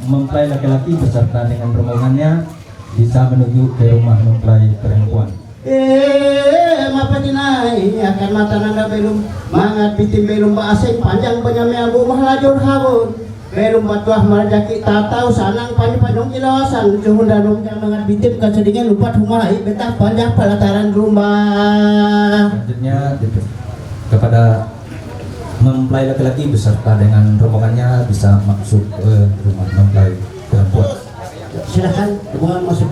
mempelai laki-laki beserta dengan rombongannya bisa menuju ke rumah mempelai perempuan. Mapatinay akan mata nanda belum mangat bitim belum baasay panjang penyami abu mahlajur habun belum batuah marjaki tatau sanang panjang ilawasan juhun dalung yang mangat bitim kasedingan lupa humai betah panjang pelataran rumah. Selanjutnya kepada mempelai laki-laki beserta dengan rombongannya bisa masuk ke rumah mempelai perempuan. Silakan rombongan masuk.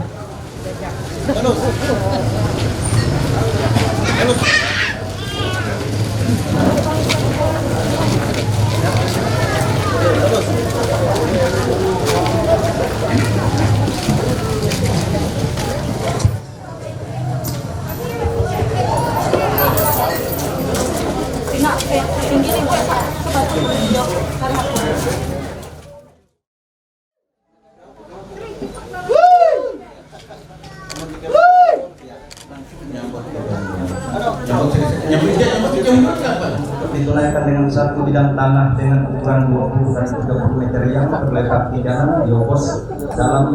Ditunaikan dengan satu bidang tanah dengan ukuran 20 dan 30 meter yang terletak di dalam Yogos dalam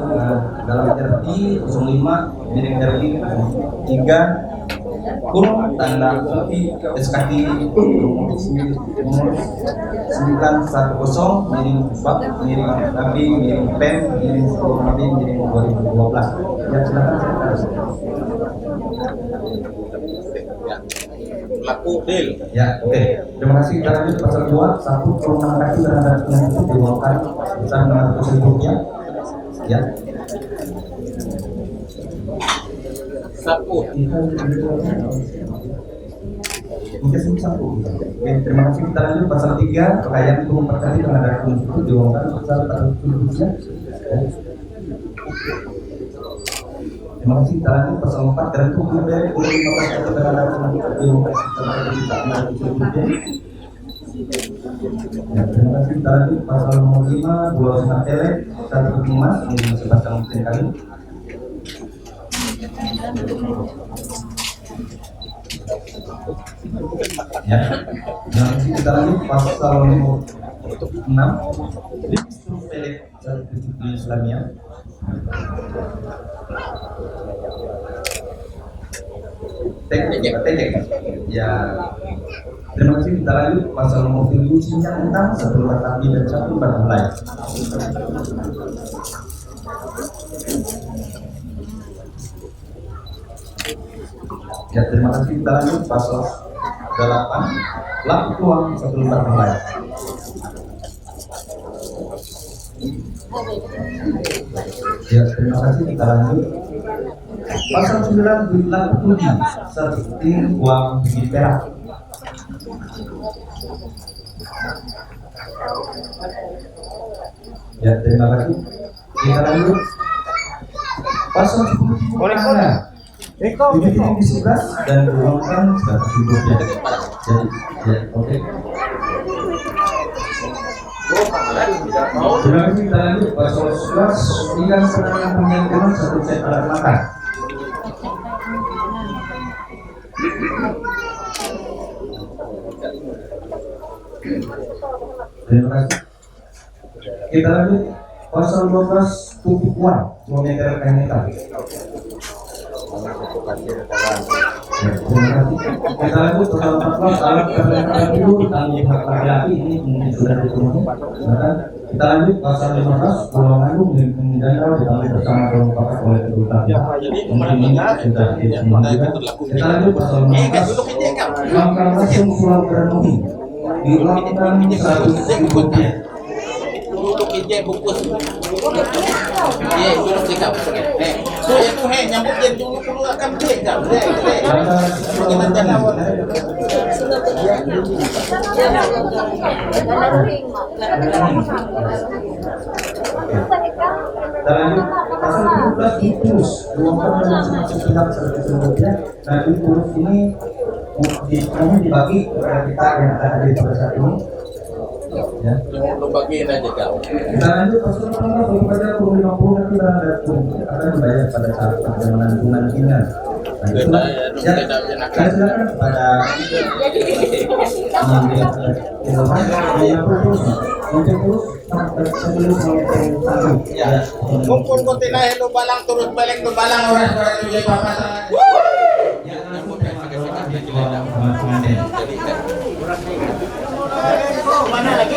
RT 05 miring RT 3 kurung tanda putih SKT nomor 910 miring 4 miring AB miring PEN miring 10 miring 2012. Ya silakan. Laku deal. Ya, oke. Terima kasih. Kita lanjut pasal 2. Satu perumahan kaki terhadap yang itu diwakilkan besar Rp500.000. Ya. Sapu. Mungkin satu. Oke, terima kasih. Kita lanjut pasal 3. Kekayaan perumahan kaki terhadap yang itu diwakilkan besar Rp400.000. Terima kasih. Kita lanjut pasal 4 dan tubuh dari 15 terhadap ya, terima kasih. Kita lanjut pasal nomor 5 2 setengah tele 1 emas ini masih pasal mungkin kali. Ya, terima kasih. Kita lanjut pasal nomor 6 Instruksi Pelek di Islamia. Teknik ya. Terima kasih. Kita lanjut pasal nomor 7 sinyal utang satu latapi dan satu barang lain. Ya, terima kasih. Kita lanjut pasal 8 laku uang satu barang lain. Ya, terima kasih. Kita lanjut pasal 9 laku budi seperti uang biji perak. Ya, terima kasih. Kita lanjut pasal 10 mana dibikin di 11 dan diuangkan 100 ribu. Jadi, ya, oke. Terima kasih. Kita lanjut pasal 11 ikan setengah penyantunan 1 set alat makan. Terima kasih. Kita lanjut pasal 12 tutup uang 2 meter kain metal. Terima kasih. Kita lanjut pasal 14 alat perlengkapan tidur tanggung hak laki-laki ini mungkin sudah dipenuhi. Kita lanjut pasal 15 pulau manggung milik jangkau ditambah bersama kelengkapan oleh kedutaan. Mungkin ini sudah disemuanya. Kita lanjut pasal 16 langkah langsung pulau Beranui dilakukan 100 rupiah. Untuk ije bungkus. Iya, dulu sikap. So itu nyambut dia dulu akan beli enggak? Kita jalan. Dan lanjut pasal 17 impulus dilakukan dengan sepihak 100 rupiah. Dan impulus ini dibagi kepada kita yang ada di pada saat ini. Ya. Lu bagiin aja kau. Kita lanjut pasal 18 kepada 50 nanti akan dibayar pada saat perjalanan tunangannya. Nah, itu ya. Saya silakan kepada yang mengambil Untuk terus sebelum sampai satu. Ya. Kumpul ko tinahin lo balang turut balik lo balang oras para tuloy papasangan. Ya, nyambut yang magasikat na kilala. Jadi kan. Mana lagi?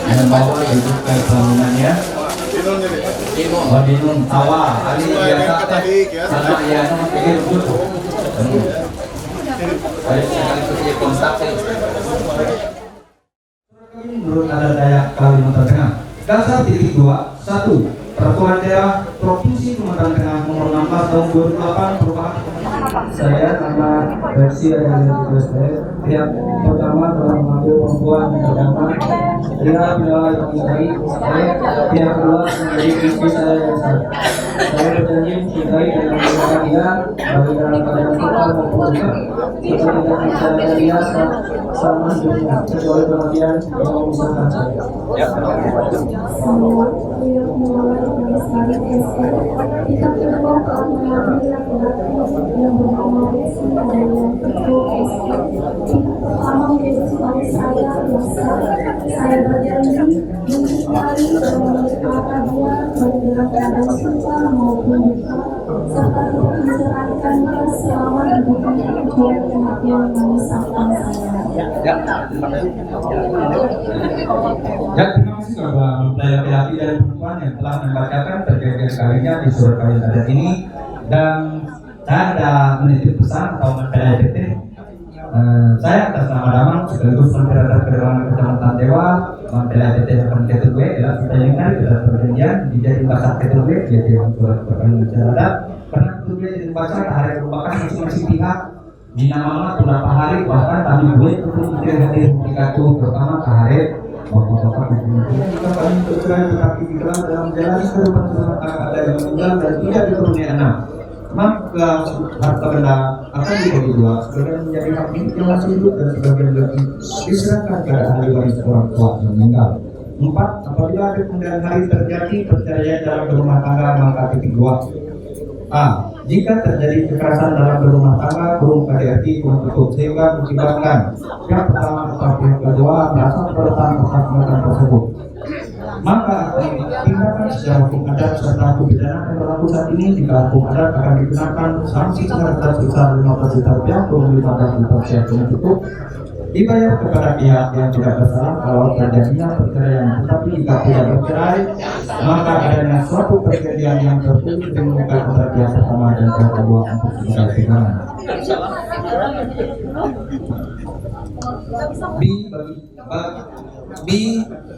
Yang bawa itu ke bangunannya. Dinun tawa ali biasa sama ya pikir dulu. Baik sekali seperti kontak. Menurut adat Dayak Kalimantan Tengah. Dasar titik 2 1 Peraturan Daerah Provinsi Kalimantan Tengah Nomor 16 Tahun 2008 perubahan. Saya nama versi dari pihak pertama telah mengambil perempuan yang pertama dia adalah yang mencintai saya, pihak kedua menjadi istri saya yang sah. Saya berjanji mencintai dan memelihara dia baik dalam keadaan suka maupun duka, serta tidak mencintai dia selama hidupnya kecuali kematian yang memisahkan saya. Kita perlu mengambil laki-laki yang bernama Desi dan yang kedua SP. Pertama menjadi suami saya yang sah. Saya berjanji mencintai dan memelihara dia baik dalam keadaan suka maupun duka, serta tidak menceraikan dia selama hidupnya kecuali kematian yang memisahkan saya. Ya, terima kasih kepada mempelai laki-laki dan perempuan yang telah membacakan perjanjian kalinya di surat kawin adat ini. Dan saya ada menitip pesan atau mempelai PT. Saya atas nama Damang sekaligus Menteri Adat Kedewangan Kecamatan Dewa, mempelai PT akan KTW adalah perjanjian dalam perjanjian dijadi bahasa KTW yaitu surat perkahwinan secara adat. Karena KTW dibaca hari merupakan masing-masing pihak di nama beberapa hari bahkan kami boleh untuk hadir ketika terutama ke hari bapak-bapak kita kami bercerai tetapi kita dalam menjalani kehidupan bersama ada yang meninggal dan tidak dikurniai anak, maka harta benda akan dibagi dua, sebagian menjadi hak milik yang masih hidup dan sebagian lagi diserahkan kepada ahli waris orang tua yang meninggal. 4. Apabila ada kemudian hari terjadi perceraian dalam berumah tangga maka titik 2 A. Jika terjadi kekerasan dalam berumah tangga, kurung KDRT kurung tutup sehingga mengakibatkan pihak pertama atau pihak kedua merasa keberatan atas tersebut, maka tindakan secara hukum adat serta hukum pidana yang berlaku saat ini jika hukum adat akan digunakan sanksi secara sebesar 15 juta rupiah kurung 15 juta rupiah kurung tutup dibayar kepada pihak yang tidak bersalah kalau terjadinya perceraian. Tetapi jika tidak bercerai, maka adanya suatu perjanjian yang tertulis dimulai antara pihak pertama dan pihak kedua untuk segala pegangan.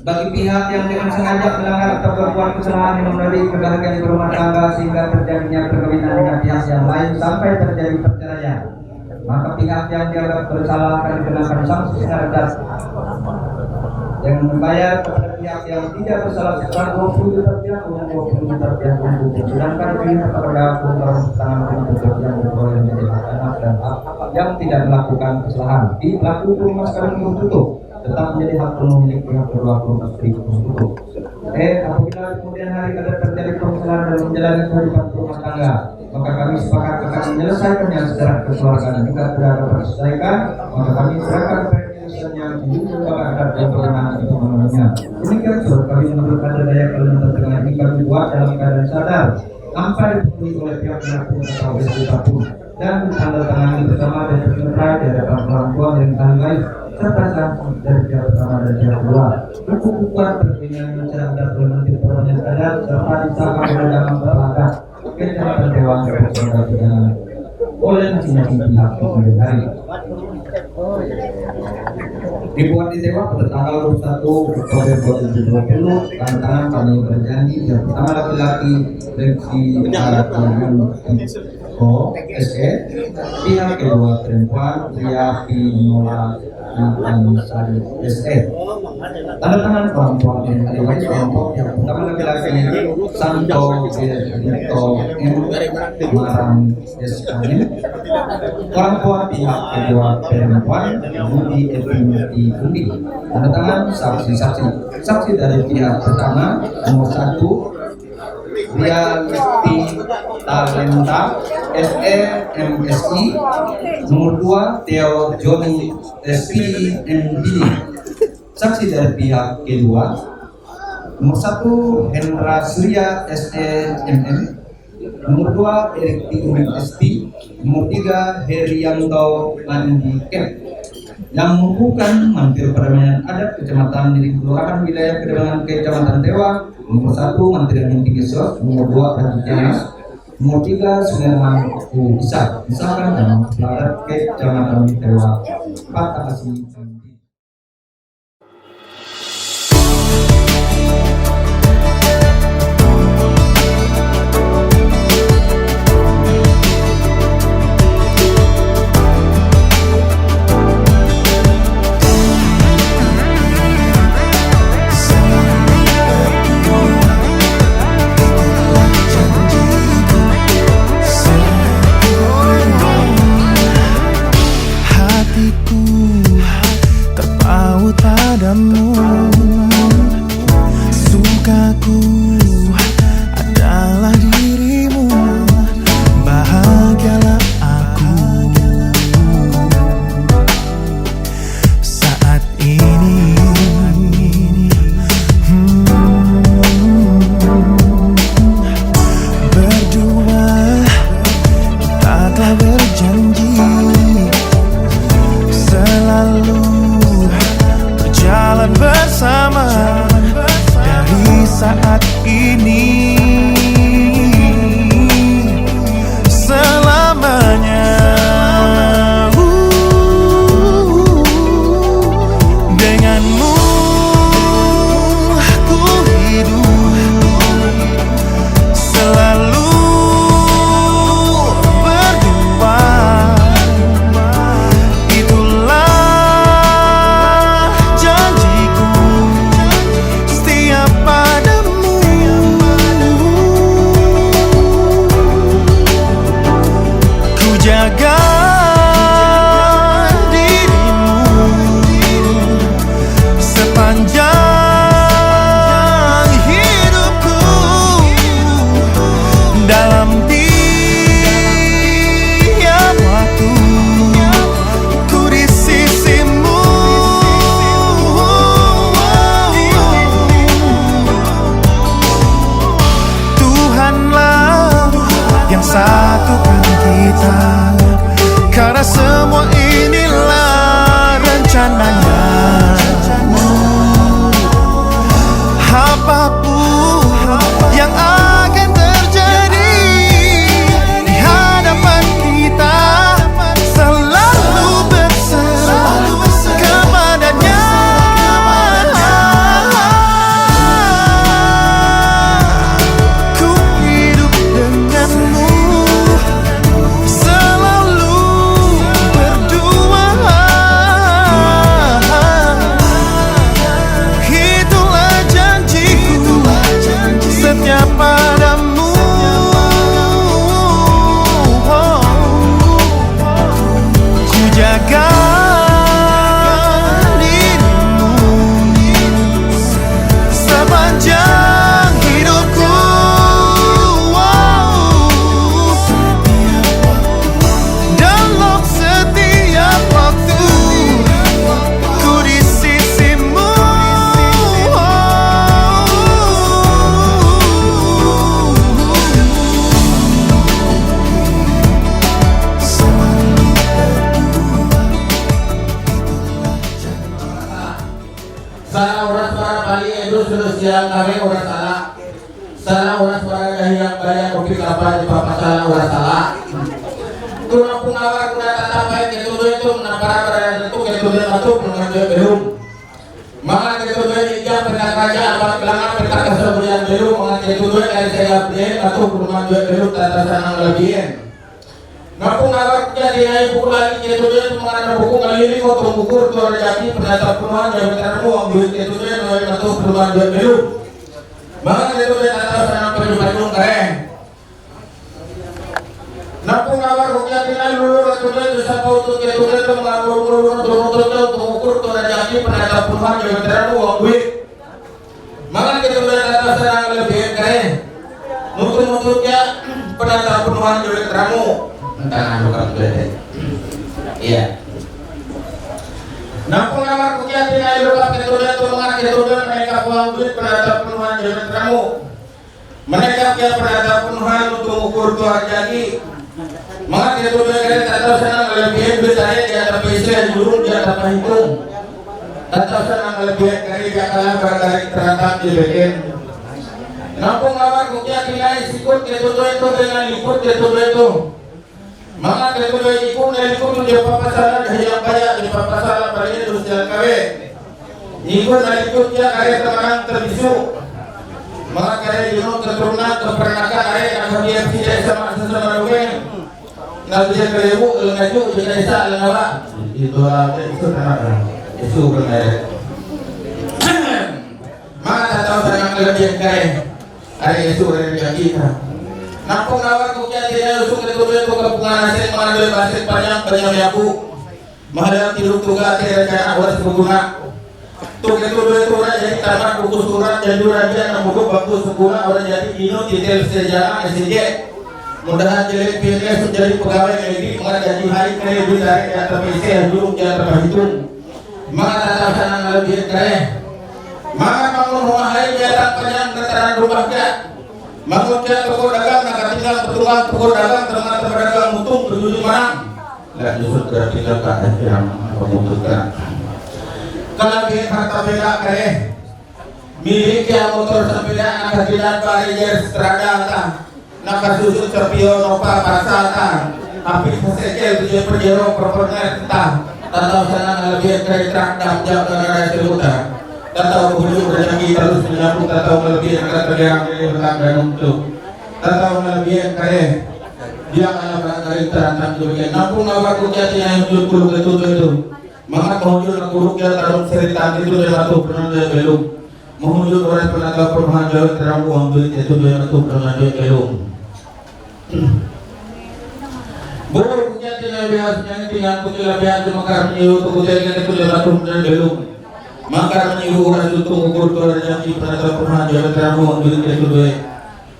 Bagi pihak yang dengan sengaja melanggar atau berbuat kesalahan yang menodai kebahagiaan berumah tangga sehingga terjadinya perkawinan dengan pihak yang lain sampai terjadi perceraian, maka pihak yang dianggap bersalah akan dikenakan sanksi secara tegas yang membayar kepada pihak yang tidak bersalah sebesar 20 juta rupiah untuk 20 juta rupiah untuk sedangkan pihak kepada kurang tangan untuk yang berboleh menjadi anak dan yang tidak melakukan kesalahan di pelaku rumah sekali tutup tetap menjadi hak penuh milik pihak kedua kurung istri tutup. Apabila kemudian hari ada terjadi permasalahan dalam menjalani kehidupan rumah tangga, maka kami sepakat akan menyelesaikannya secara kekeluargaan. Jika tidak dapat diselesaikan, maka kami serahkan penyelesaiannya juga adat dan perkenanan itu memenuhinya. Demikian surat kami menurut adat Dayak Kalimantan Tengah ini kami buat dalam keadaan sadar tanpa dipenuhi oleh pihak pelaku atau siapapun dan ditandatangani bersama dan tercera di hadapan orang tua dan ahli waris serta sanksi dari pihak pertama dan pihak kedua. Buku-bukuan perjanjian secara adat oleh Menteri Pertanian Adat serta disahkan oleh dalam perlaga Kecamatan Dewan Pertanian oleh masing-masing pihak kemudian hari. Dibuat di Dewa pada tanggal 21 Oktober 2020. Tantangan kami berjanji yang pertama laki-laki Reksi SE, pihak kedua perempuan Ria Pinola SE. Tanda tangan orang tua yang riwayat kelompok yang pertama laki-laki Santo Benito M Marang SKM. Orang tua pihak kedua perempuan Budi Eviniti Budi. Tanda tangan saksi dari pihak pertama nomor 1 Rialti Talenta SE MSI, nomor 2 Theo Joni SPI MD. Saksi dari pihak kedua nomor 1 Hendra Surya SE MM, nomor 2 Erik Tingmin ST, nomor 3 Herianto Andi Kep. Yang mengukuhkan Mantri Perdamaian Adat Kecamatan di Kelurahan Wilayah Kedemangan Kecamatan Tewa, nomor 1 Mantri Tinggi Sos, nomor 2 Haji Tenas, nomor 3 Suleman Isa, misalkan dan Peladat Kecamatan Tewa. Terima kasih. Sukaku adalah dirimu, bahagialah aku saat ini. Berdua kita telah berjanji selalu berjalan bersama dari saat ini selamanya. Denganmu ku hidup selalu berdua. Itulah janjiku setia padamu. Ku jaga dirimu sepanjang hidupku. Dalam tiap waktu ku di sisimu. Tuhanlah yang satukan kita, karena semua inilah rencananya. Apapun yang akan terjadi di hadapan kita, selalu berserah kepadanya. Ku hidup denganmu selalu berdua. Itulah janjiku setia padamu. Ku jaga dirimu sepanjang hidupku. Dalam setiap waktu ku di sisimu. Salah orang suara Bali itu terus yang kami orang salah. Salah orang suara yang banyak kopi kapal di papa salah orang salah. Kurang pengawal kurang tatapai ketuduh itu menapara berada itu ketuduh itu mengajar belum. Maka ketuduh ijab perintah kerajaan apa pelanggar perintah kesebulan belum mengajar ketuduh dari saya beli atau mengajar belum tata sanang lebihan. Ngapung awak kerja di naik buku lagi itu dia mengenai buku kali ini kok mengukur tuh rezeki pendatang perumahan jabatanmu ambil itu dia naik atau perumahan dia dulu. Maka itu dia tahu sana Bandung keren. Napung awal rupiah tinggal dulu atau dia bisa tahu tuh itu dia tuh mengukur mengukur tuh rezeki pendatang perumahan jabatanmu ambil. Maka itu dia tahu sana lebih keren. Nutur-nuturnya pendatang perumahan jabatanmu. Entah bukan beda. Iya. Nampung kamar kuliah tinggal lupa keturunan tulungan keturunan mereka buang duit pendatang penuhan jalan kamu. Mereka dia pendatang penuhan untuk ukur tuar jadi. Maka keturunan kalian tak tahu sana ngelebihin duit saya di atas PC jurung di atas hitung. Tak tahu sana ngelebihin kali dia kalah berkali terantang di bikin. Nampung kamar kuliah tinggal sikut keturunan itu dengan ikut keturunan itu. Maka ketua ikut dia papasaran yang banyak di papasaran pada ini terus jalan kawe. Ikut dari ikut dia karya teman terbisu. Maka karya jenuh keturunan kepernakan karya yang dia tidak sama sesama rugen. Nggak bisa kelebu ngaju bisa desa lengawa. Itu ada itu tanah itu benar. Maka tak tahu sangat kelebihan karya. Karya itu dari kita. Nampung awal kuliah tidak usung keturunan kepungan hasil mengambil hasil panjang yaku menghadap tidur tugas rencana awas pengguna tuh keturunan itu orang jadi tamat buku surat jadi raja yang buku waktu seguna orang jadi ino detail sejarah SJ mudahan jelek PNS menjadi pegawai negeri mengenai jadi hari kaya lebih dari atas PC jurung jangan terhitung maka tatap sana lebih kaya maka bangun rumah hari jalan panjang dataran rumahnya maksudnya toko dagang nak tinggal petugas toko dagang ternyata pedagang mutung berjudi menang. Tidak justru tidak tinggal ke yang memutuskan. Kalau dia harta beda kaya milik yang motor sepeda nak tidak barrier strada tak nak susu cepio nopa pasata tapi sesekil tujuh perjero propornya entah atau sana lebih kaya truk dam jam negara selutar. Tahu hujung rezeki terus menyambung tahu kelebihan kerjaan dari belakang dan untuk tahu kelebihan kaya dia akan barangkali terantang juga nampung awak kujati yang jujur ketutup itu maka menghujur kuruk dia taruh cerita itu dia batu pernah dia belum menghujur orang penagak perumahan jauh terang uang duit itu dia batu pernah dia belum boleh kujati yang biasanya tinggal kujila biasa maka menyuruh kujati itu dia batu pernah belum maka menyuruh orang itu ukur tuar rezeki penata perumahan jalan teramu duit itu dua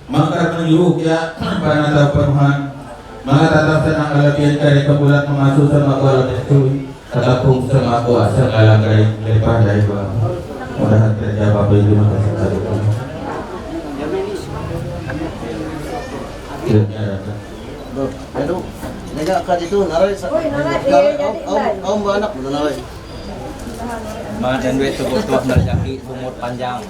maka menyuruh dia penata perumahan maka tatap senang kelebihan dari kebulan mengasuh sama kuala itu tetapung sama kuasa kalang dari lepas dari bawah mudahan terjawab terima kasih sekali aduh nega akad itu narai om anak udah narai Mga dan duit tubuh-tubuh na rezeki umur panjang.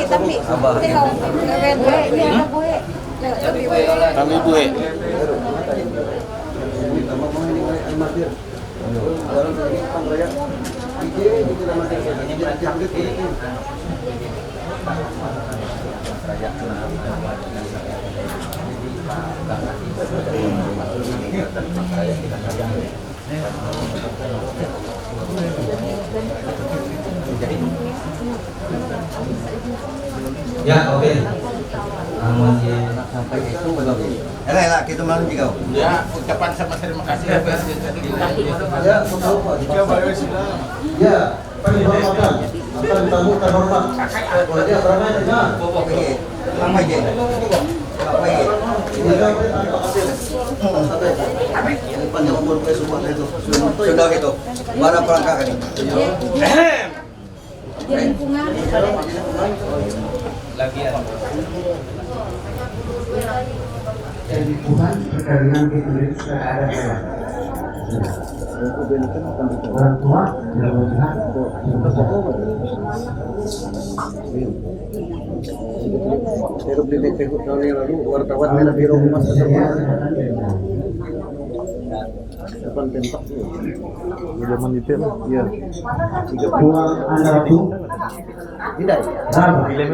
Tambi. Abah. kami gue Ya, oke. Sampai itu belum. lah kita malam juga ya ucapan sama terima kasih ya ya penghormatan akan tamu terhormat wajah ramai dengan lama aja apa ya ini kan panjang umur ke semua itu sudah gitu mana perangkat ini Lagian. Dari Tuhan perkawinan kita itu sudah ada dalam orang tua dalam Tuhan Pero pinipikot tahun yang lalu wartawan merah biru emas ketemu. Depan tempat tuh. Zaman itu ya. Buang Anda itu Tidak. berapa? Iya.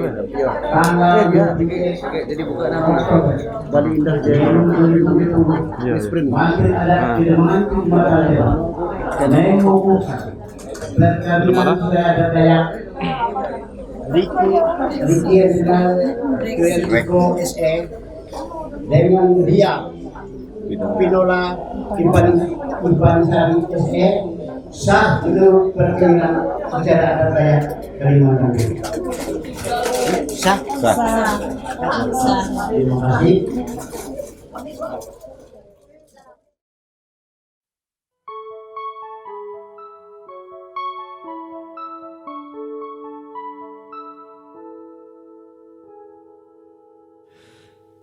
Tanggal Iya, jadi bukan nama Bali Indah Jaya. Sprint. Makin ada tidak mengantuk matanya. Nengok. Perkawinan sudah ada kayak Ricky Rizal Kreko SE dengan Ria Pinola Impan Sari SE sah menurut perkawinan secara adat Dayak Kalimantan. Sah. Terima kasih.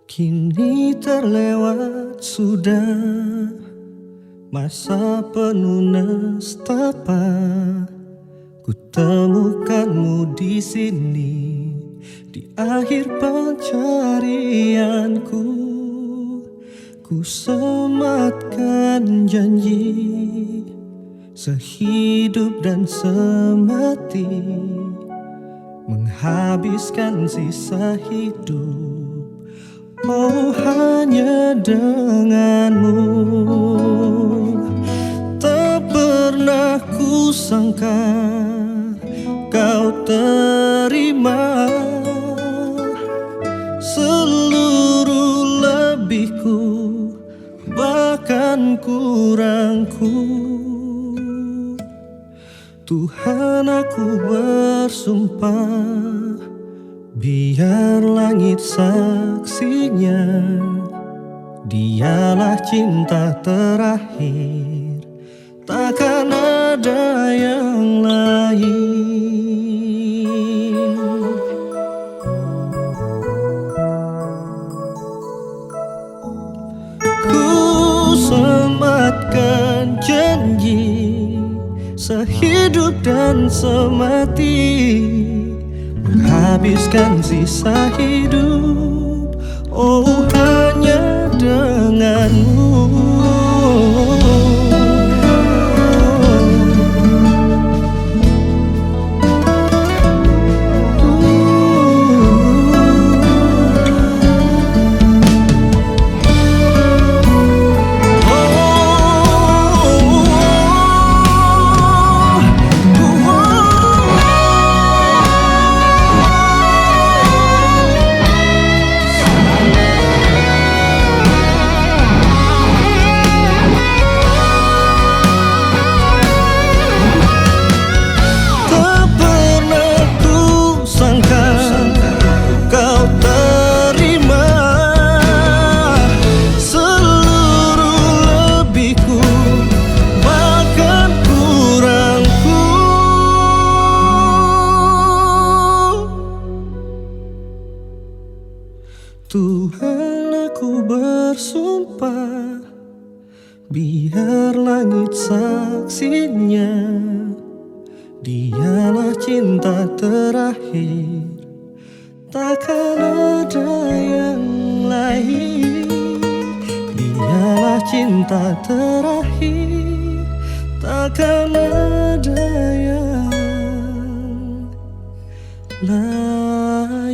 Kini terlewat sudah masa penuh nestapa. Ku temukanmu di sini di akhir pencarianku. Ku sematkan janji sehidup dan semati, menghabiskan sisa hidup. Oh hanya denganmu. Tak pernah ku sangka kau terima seluruh lebihku, bahkan kurangku. Tuhan aku bersumpah, biar langit saksinya, dialah cinta terakhir, takkan ada yang lain. Ku sematkan janji sehidup dan semati, menghabiskan sisa hidup. Oh hanya denganmu. Tuhan aku bersumpah, biar langit saksinya, dialah cinta terakhir, takkan ada yang lain. Dialah cinta terakhir, takkan ada yang lain.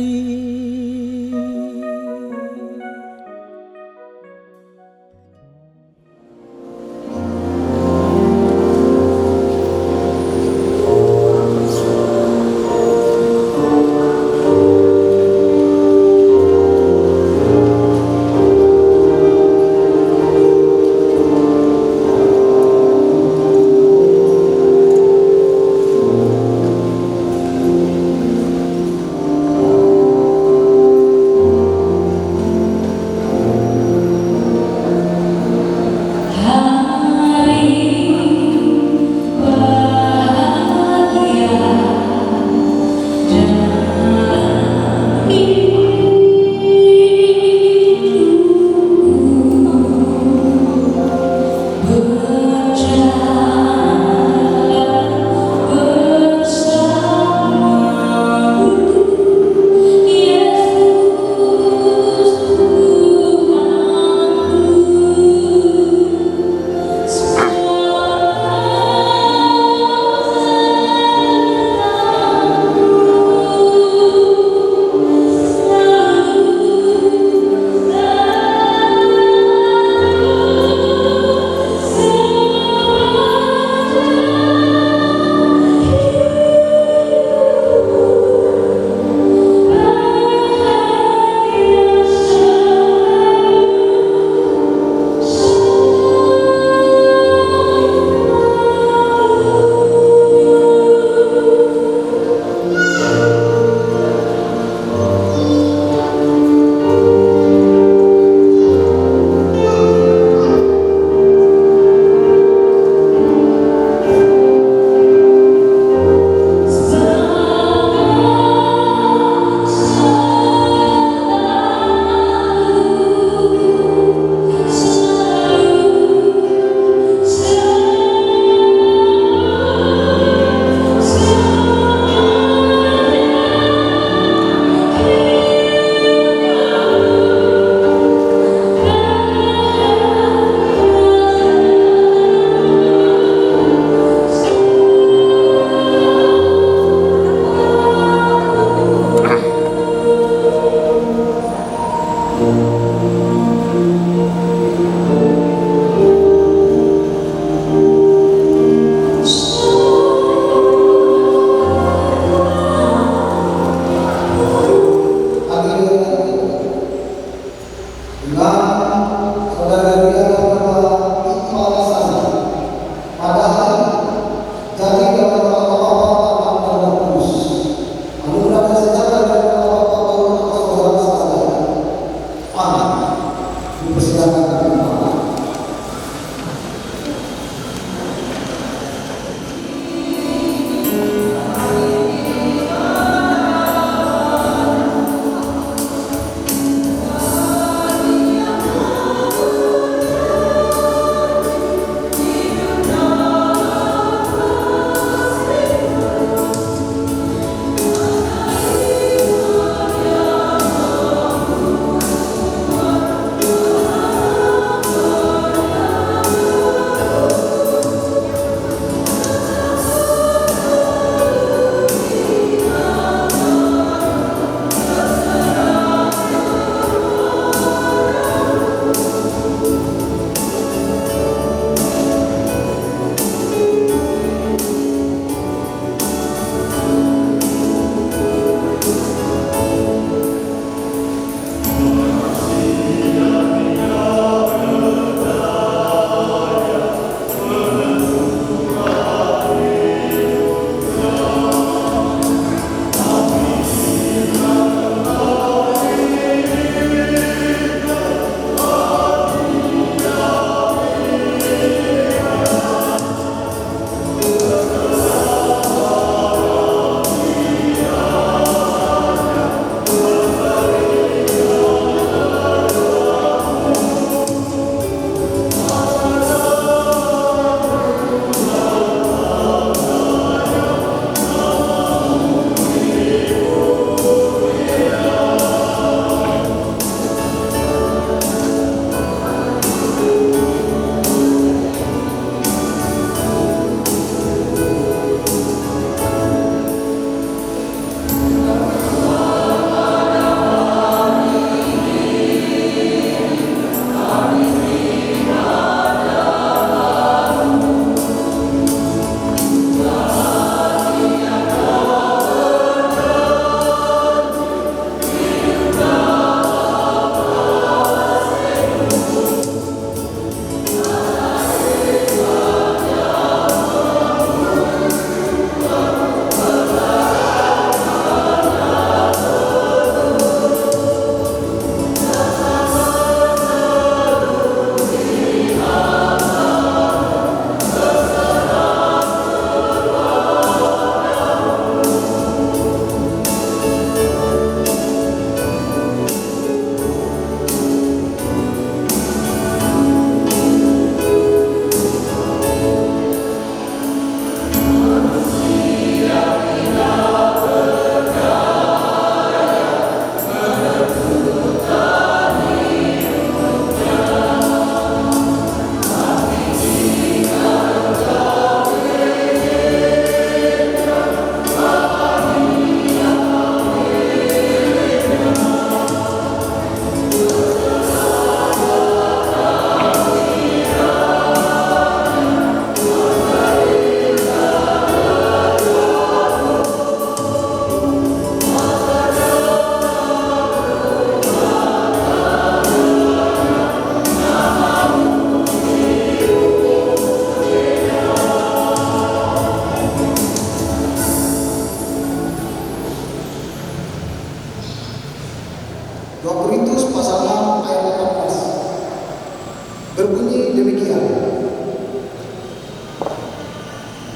2 Korintus pasal 6 ayat 14 berbunyi demikian.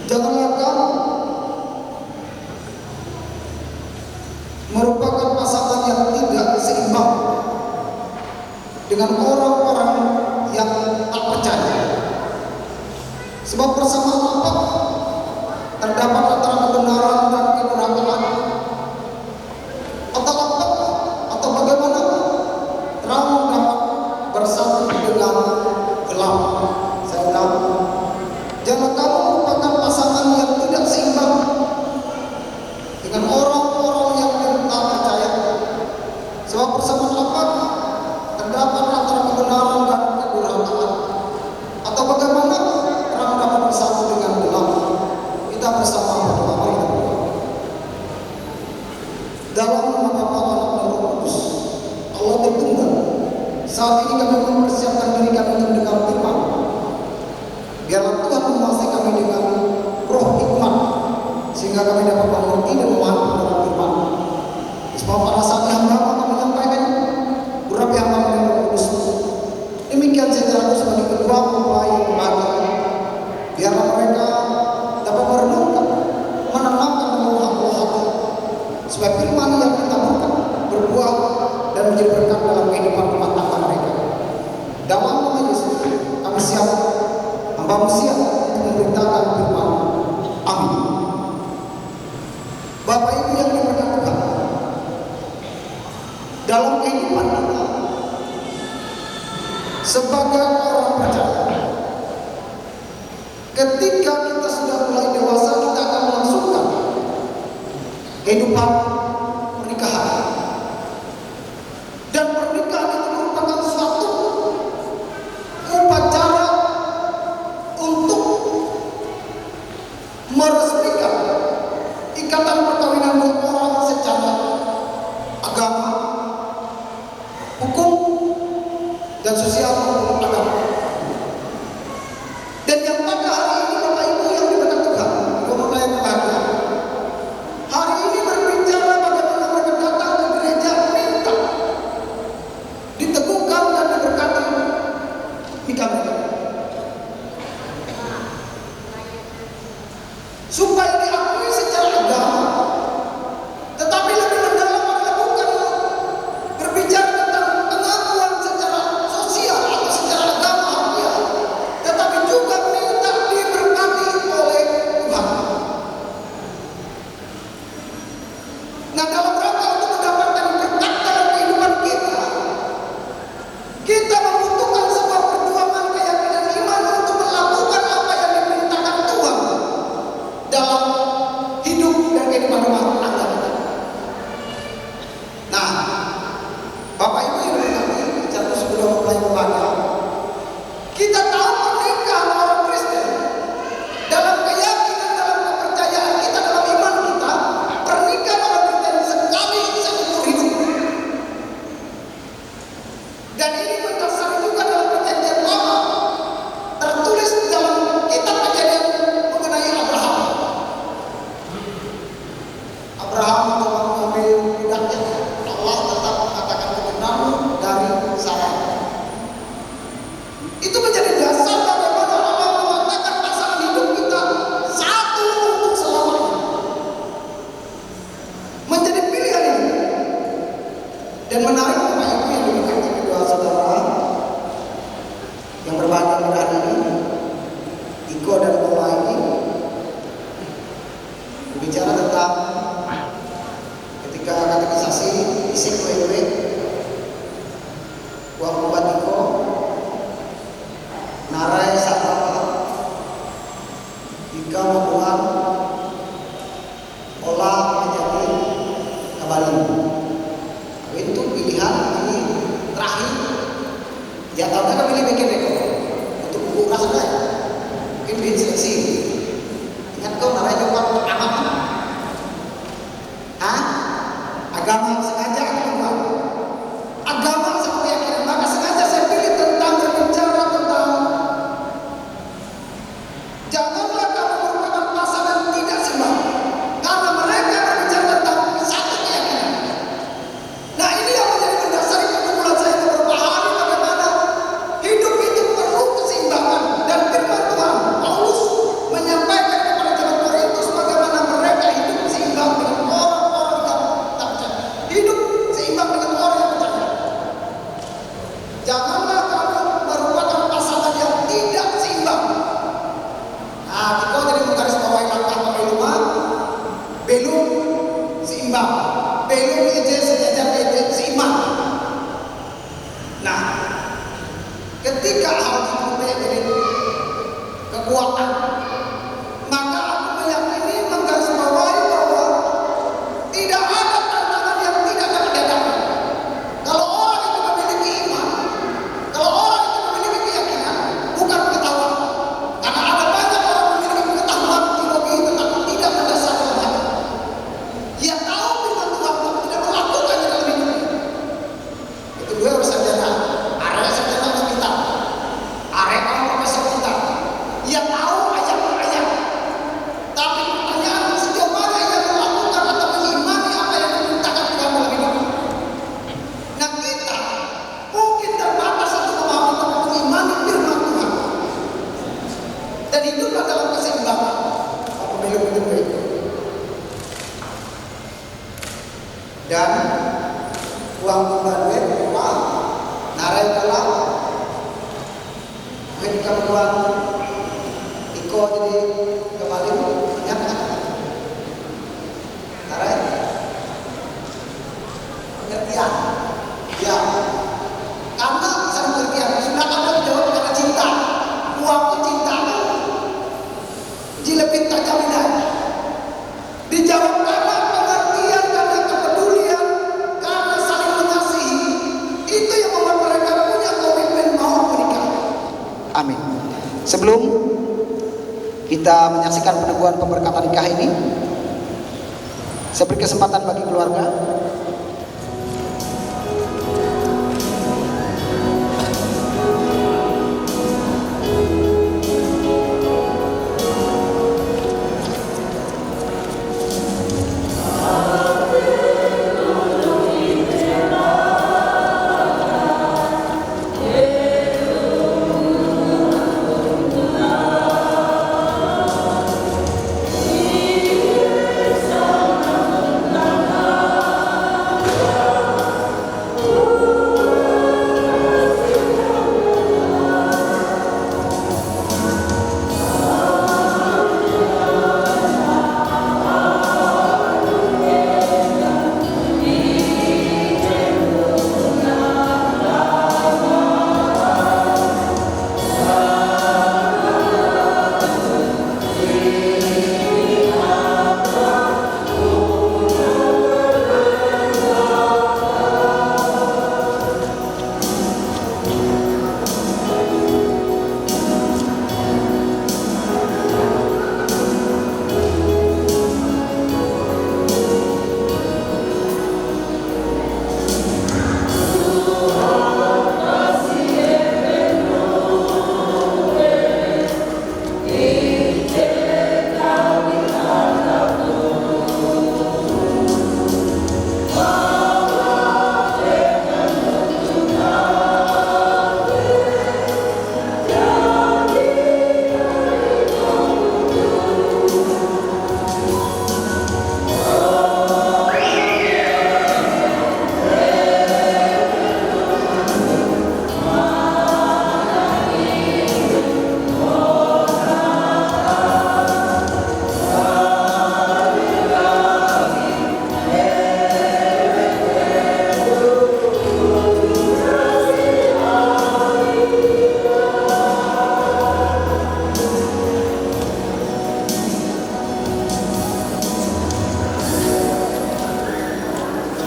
Janganlah kamu merupakan pasangan yang tidak seimbang dengan orang-orang yang tak percaya. Sebab persamaan apa terdapat antara kebenaran dan kedurhakaan? Atau apa? Atau bagaimana terang dapat bersatu dengan gelap? Saya tahu. Jangan kamu merupakan pasangan yang tidak seimbang dengan orang-orang yang tak percaya. Sebab persamaan apa terdapat antara kebenaran dan kedurhakaan? Atau bagaimana terang dapat bersatu dengan gelap? Kita bersama berdoa. Dalam nama Bapa, Anak, dan Roh Kudus, Allah Tritunggal. Saat ini kami mempersiapkan diri kami untuk mendengar firman. Biarlah Tuhan menguasai kami dengan roh hikmat, sehingga kami dapat mengerti dan memahami dalam firman. Sebab pada saat yang hamba kami menyampaikan, urapi hamba dengan Roh Kudus. Demikian secara sebagai kedua mempelai yang berbahagia. Biarlah mereka dapat merenungkan, menenangkan hati hati, supaya firman yang ditaburkan berbuah dan menjadi berkat dalam kehidupan rumah tangga mereka. Dalam nama Yesus, kami siap, hamba siap untuk memberitakan firman. Amin. Bapak Ibu yang diberkati Tuhan, dalam kehidupan kita sebagai orang percaya, ketika kita sudah mulai dewasa, kita akan melangsungkan kehidupan pernikahan. Dan pernikahan itu merupakan suatu upacara untuk meresmikan ikatan perkawinan dua orang secara agama, hukum, dan sosial maupun agama. Dan yang pada hari ini Bapak Ibu yang diberkati Tuhan, Bapak yang berbahagia, hari ini berbicara bagaimana mereka datang ke gereja minta diteguhkan dan diberkati nikah mereka, supaya diakui secara agama. Tetapi lebih mendalam adalah bukan berbicara tentang pengakuan secara sosial atau secara agama harfiah, tetapi juga minta diberkati oleh Tuhan. Nah, dalam rangka untuk mendapatkan berkat dalam kehidupan kita, kita membutuhkan sebuah perjuangan keyakinan iman untuk melakukan apa yang diperintahkan Tuhan dalam hidup dan kehidupan rumah tangga kita. Nah, Bapak Ibu yang berkati, jatuh sebelum mulai berbahagia, kita tahu pernikahan orang Kristen dalam keyakinan, dalam kepercayaan kita, dalam iman kita, pernikahan orang Kristen sekali seumur hidup. Dan ini berdasar juga dalam perjanjian lama, tertulis dalam kitab Kejadian mengenai Abraham. Abraham telah mengambil budaknya, Allah tetap mengatakan kebenaran dari Sarah. Itu menjadi dasar bagaimana Allah mengatakan pasangan hidup kita satu untuk selamanya. Menjadi pilihan ini. Dan menarik Bapak Ibu yang diberkati kedua saudara yang berbahagia pada hari ini, Iko dan Kola ini berbicara tentang ketika katekisasi isi KWW buah obat Iko narai sama jika membuat olah menjadi kembali. Itu pilihan ini terakhir. Ya tahun kan pilih bikin rekor untuk buku rasanya. Mungkin bikin seleksi. Ingat kau narai coba amat. Hah? Agama sengaja agama. Agama sama keyakinan. Maka sengaja saya pilih tentang berbicara tentang janganlah kamu merupakan pasangan tidak seimbang, karena mereka berbicara tentang satu keyakinan. Nah, ini yang menjadi mendasari belum ijazah sejajar ijazah seiman. Nah, ketika hal itu menjadi kekuatan, maka aku meyakini menggarisbawahi bahwa tidak ada tantangan yang tidak dapat dihadapi. Kalau orang itu memiliki iman, kalau orang itu memiliki keyakinan, bukan pengetahuan. Karena ada banyak orang memiliki pengetahuan teologi tetapi tidak mendasarkan hati. Dia tahu firman Tuhan tapi tidak melakukannya dalam hidupnya. Itu dua orang sarjana, area sarjana hospital, area profesor kita. Ia tahu ayat per ayat, tapi pertanyaan sejauh mana ia melakukan atau mengimani apa yang diperintahkan Tuhan dalam hidupnya. Nah kita mungkin terbatas untuk memahami tentang mengimani firman Tuhan dan hiduplah dalam keseimbangan. Apa belum itu baik? Dan uang pembantuan uang narai kalah ketika membuat Iko jadi kembali nyata narai pengertian ya karena saya pengertian sudah ada jawab karena cinta uang pun cinta jilebit tajaminan dijawab karena pengertian, karena kepedulian, karena saling mengasihi. Itu yang membuat mereka punya komitmen mau menikah. Amin. Sebelum kita menyaksikan peneguhan pemberkatan nikah ini, saya beri kesempatan bagi keluarga.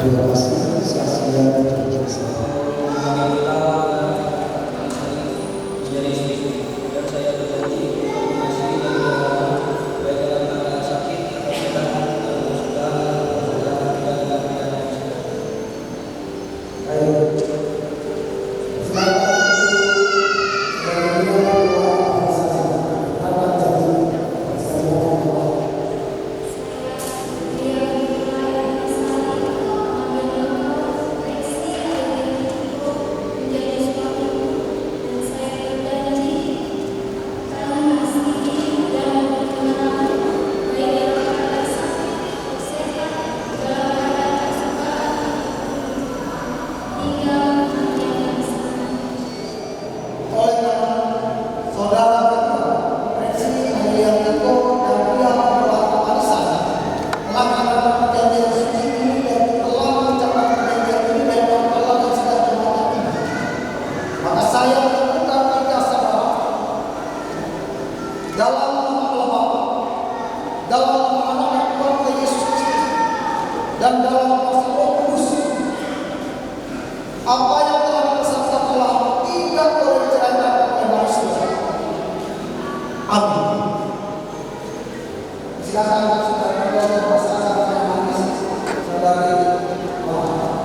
Terima kasih, saksian kuasa Roh Kudus. Apa yang telah dipersatukan Allah tidak boleh diceraikan oleh manusia. Amin. Silakan saudara belajar bahasa Arab yang manis, saudari Muhammad.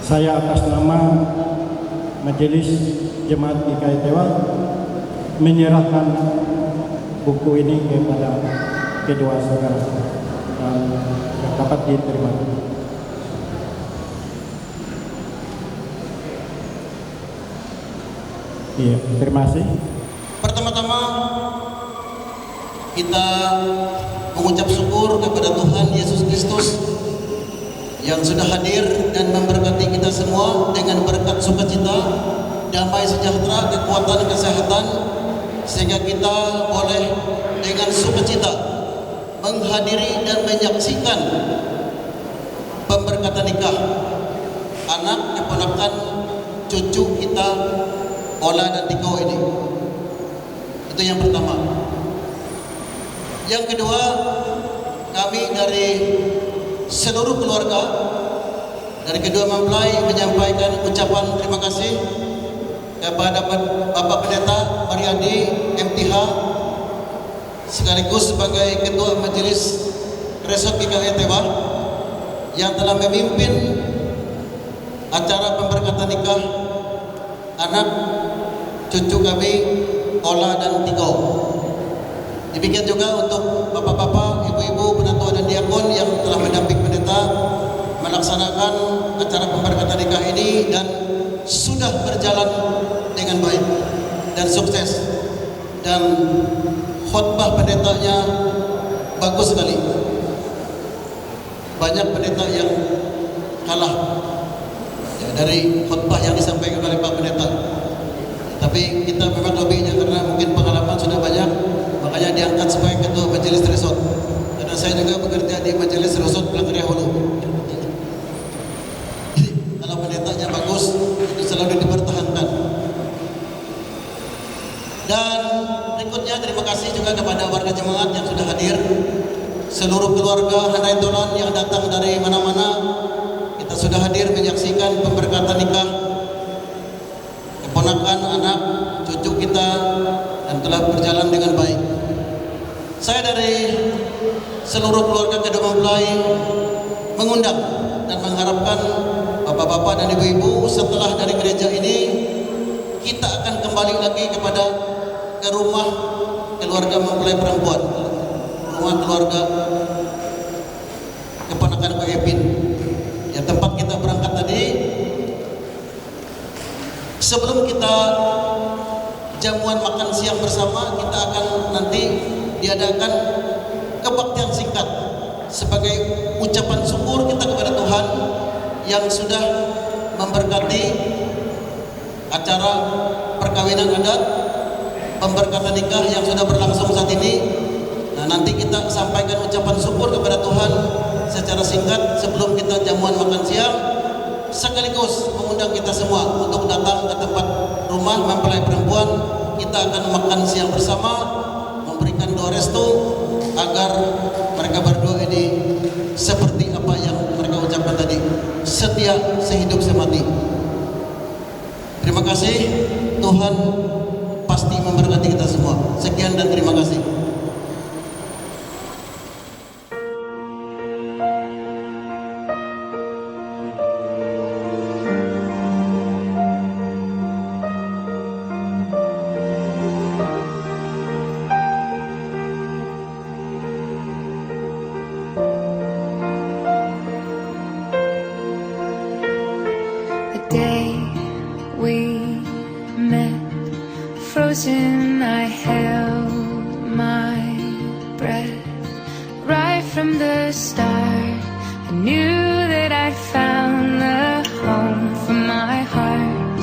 Saya atas nama Majelis Jemaat GKI Tewa menyerahkan buku ini kepada kedua saudara dan dapat diterima. Iya, terima kasih. Pertama-tama kita mengucap syukur kepada Tuhan Yesus Kristus yang sudah hadir dan memberkati kita semua dengan berkat sukacita, damai sejahtera, kekuatan, kesehatan, sehingga kita boleh dengan sukacita menghadiri dan menyaksikan pemberkatan nikah anak, keponakan, cucu kita Ola dan Tiko ini. Itu yang pertama. Yang kedua, kami dari seluruh keluarga dari kedua mempelai menyampaikan ucapan terima kasih kepada Bapak Pendeta Mariadi MTH sekaligus sebagai Ketua Majelis Resort GKI Tewa yang telah memimpin acara pemberkatan nikah anak cucu kami Ola dan Tiko. Demikian juga untuk bapak-bapak, ibu-ibu, penatua dan diakon yang telah mendamping pendeta melaksanakan acara pemberkatan nikah ini dan sudah berjalan dengan baik dan sukses, dan khotbah pendetanya bagus sekali. Banyak pendeta yang kalah ya, dari khotbah yang disampaikan oleh Pak Pendeta. Tapi kita memang lebihnya karena mungkin pengalaman sudah banyak, makanya diangkat sebagai Ketua Majelis Resort. Karena saya juga bekerja di Majelis Resort Pelanggaria Hulu. Jadi kalau pendetanya bagus, itu selalu dipertahankan. Dan berikutnya terima kasih juga kepada warga jemaat yang sudah hadir, seluruh keluarga Handai Tolan yang datang dari mana-mana. Kita sudah hadir menyaksikan pemberkatan nikah keponakan, anak, cucu kita, dan telah berjalan dengan baik. Saya dari seluruh keluarga kedua mempelai mengundang dan mengharapkan bapak-bapak dan ibu-ibu setelah dari gereja ini kita akan kembali lagi ke rumah keluarga mempelai perempuan, rumah keluarga keponakan Pak Epin, ya tempat kita berangkat tadi. Sebelum kita jamuan makan siang bersama, kita akan nanti diadakan kebaktian singkat sebagai ucapan syukur kita kepada Tuhan yang sudah memberkati acara perkawinan adat, pemberkatan nikah yang sudah berlangsung saat ini. Nah, nanti kita sampaikan ucapan syukur kepada Tuhan secara singkat sebelum kita jamuan makan siang, sekaligus mengundang kita semua untuk datang ke tempat rumah mempelai perempuan. Kita akan makan siang bersama, memberikan doa restu agar mereka berdua ini seperti apa yang mereka ucapkan tadi, setia sehidup semati. Terima kasih, Tuhan pasti memberkati kita semua. Sekian dan terima kasih. Frozen, I held my breath. Right from the start, I knew that I'd found the home for my heart.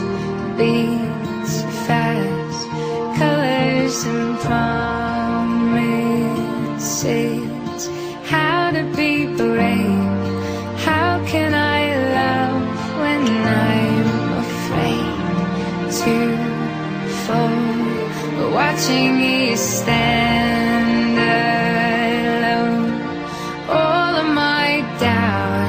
Beats fast, colors and promises. How to be brave, how can I love when I'm afraid to fall? Watching you stand alone, all of my doubts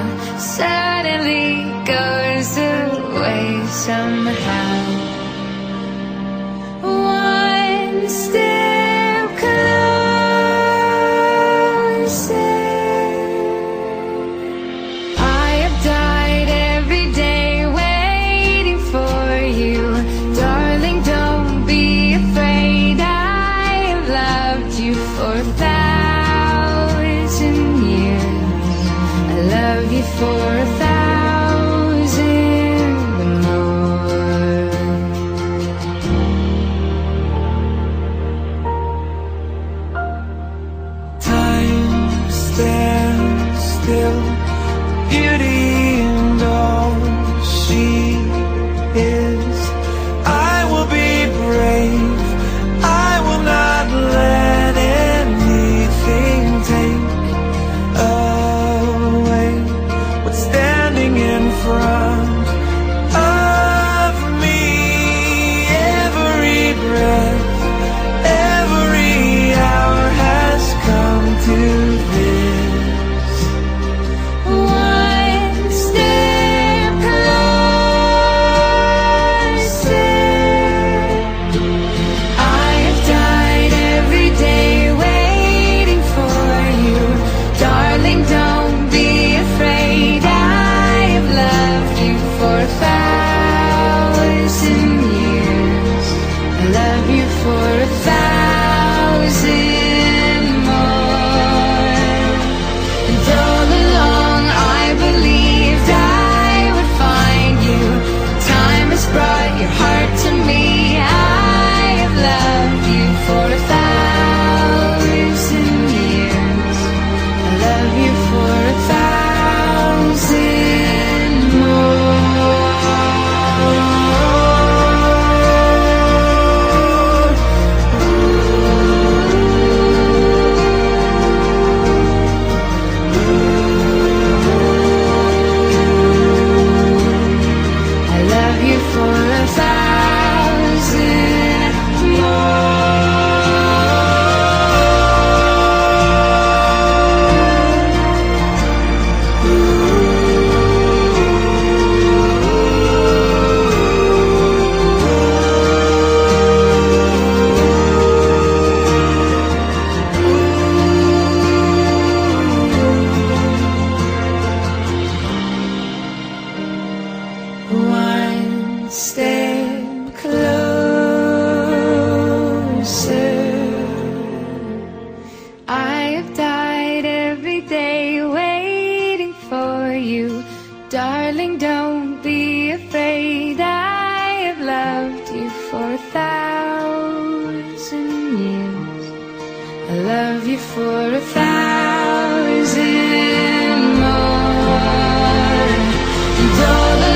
for 1,000 years. I love you for 1,000 more. Time stands still, beauty and all she is. I will be brave, I will not let anything take away what's standing in front of me. Every breath, every hour has come to this. One step closer. I have died every day waiting for you. Darling, don't be afraid. I have loved you for 1,000 years. I love you for 1,000 more. And all along I believed I would find you. Time has brought your heart to me. I have loved you for 1,000 years. I love you for 1,000 more. I love you for 1,000 One step closer. I have died every day waiting for you. Darling, don't be afraid. I have loved you for 1,000 years. I love you for 1,000 more. And all